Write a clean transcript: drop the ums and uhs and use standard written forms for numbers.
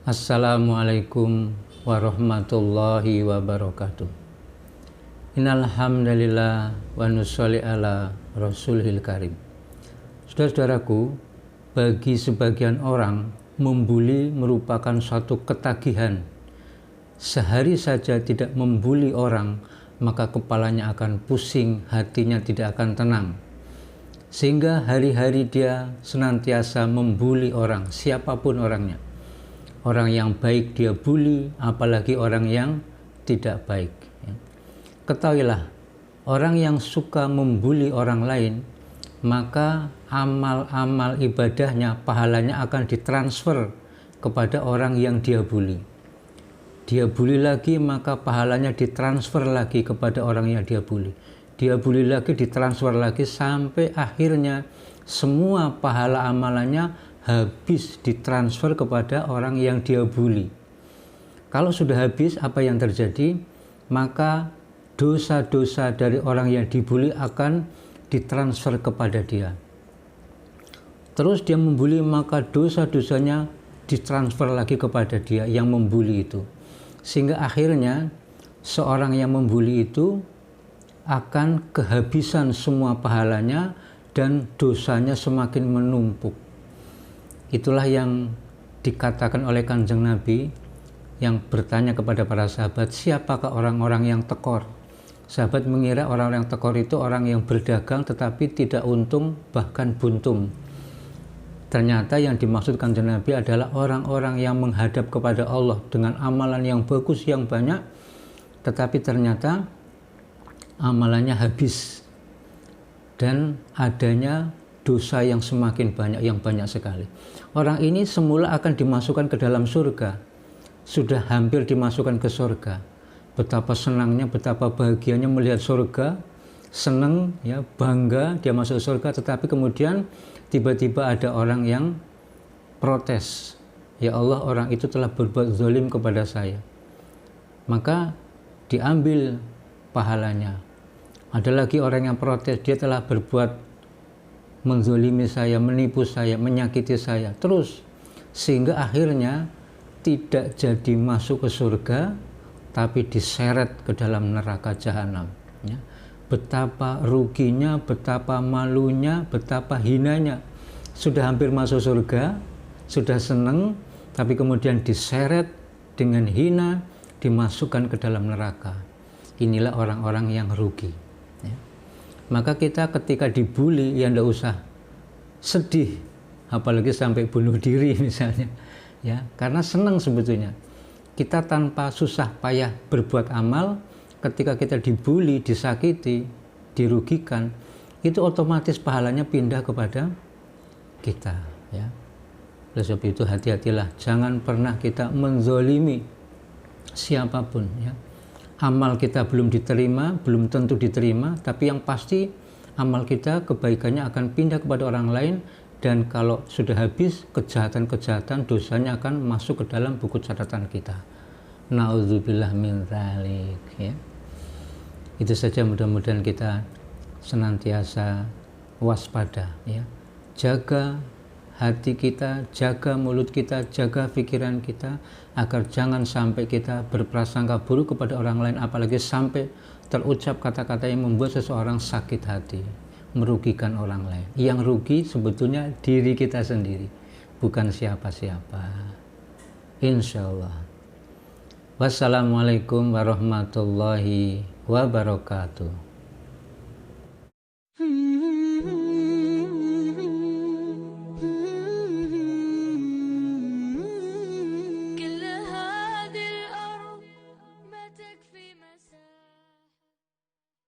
Assalamualaikum warahmatullahi wabarakatuh. Innal hamdalillah wa nusholli ala rasulil karim. Saudara-saudaraku, bagi sebagian orang membuli merupakan suatu ketagihan. Sehari saja tidak membuli orang, maka kepalanya akan pusing, hatinya tidak akan tenang. Sehingga hari-hari dia senantiasa membuli orang, siapapun orangnya. Orang yang baik dia bully, apalagi orang yang tidak baik. Ketahuilah, orang yang suka membuli orang lain, maka amal-amal ibadahnya, pahalanya akan ditransfer kepada orang yang dia bully. Dia bully lagi, maka pahalanya ditransfer lagi kepada orang yang dia bully. Dia bully lagi, ditransfer lagi, sampai akhirnya semua pahala amalannya habis ditransfer kepada orang yang dia bully. Kalau sudah habis, apa yang terjadi? Maka dosa-dosa dari orang yang dibully akan ditransfer kepada dia. Terus dia membuli, maka dosa-dosanya ditransfer lagi kepada dia yang membuli itu. Sehingga akhirnya seorang yang membuli itu akan kehabisan semua pahalanya dan dosanya semakin menumpuk. Itulah yang dikatakan oleh Kanjeng Nabi yang bertanya kepada para sahabat, siapakah orang-orang yang tekor? Sahabat mengira orang-orang yang tekor itu orang yang berdagang tetapi tidak untung, bahkan buntung. Ternyata yang dimaksud Kanjeng Nabi adalah orang-orang yang menghadap kepada Allah dengan amalan yang bagus, yang banyak, tetapi ternyata amalannya habis dan adanya dosa yang semakin banyak, yang banyak sekali. Orang ini semula akan dimasukkan ke dalam surga, sudah hampir dimasukkan ke surga. Betapa senangnya, betapa bahagianya melihat surga, senang, ya, bangga dia masuk surga. Tetapi kemudian tiba-tiba ada orang yang protes, ya Allah, orang itu telah berbuat zalim kepada saya, maka diambil pahalanya. Ada lagi orang yang protes, dia telah berbuat menzalimi saya, menipu saya, menyakiti saya, terus sehingga akhirnya tidak jadi masuk ke surga, tapi diseret ke dalam neraka jahanam. Ya. Betapa ruginya, betapa malunya, betapa hinanya. Sudah hampir masuk surga, sudah senang, tapi kemudian diseret dengan hina, dimasukkan ke dalam neraka. Inilah orang-orang yang rugi. Ya. Maka kita ketika dibully, ya tidak usah sedih, apalagi sampai bunuh diri misalnya, ya, karena senang sebetulnya. Kita tanpa susah payah berbuat amal, ketika kita dibully, disakiti, dirugikan, itu otomatis pahalanya pindah kepada kita. Ya. Oleh sebab itu hati-hatilah, jangan pernah kita menzolimi siapapun. Ya. Amal kita belum diterima, belum tentu diterima, tapi yang pasti amal kita, kebaikannya akan pindah kepada orang lain, dan kalau sudah habis, kejahatan-kejahatan, dosanya akan masuk ke dalam buku catatan kita. Na'udzubillah min dzalik, ya. Itu saja, mudah-mudahan kita senantiasa waspada, ya. Jaga hati kita, jaga mulut kita, jaga pikiran kita, agar jangan sampai kita berprasangka buruk kepada orang lain, apalagi sampai terucap kata-kata yang membuat seseorang sakit hati, merugikan orang lain. Yang rugi sebetulnya diri kita sendiri, bukan siapa-siapa. Insya Allah. Wassalamualaikum warahmatullahi wabarakatuh.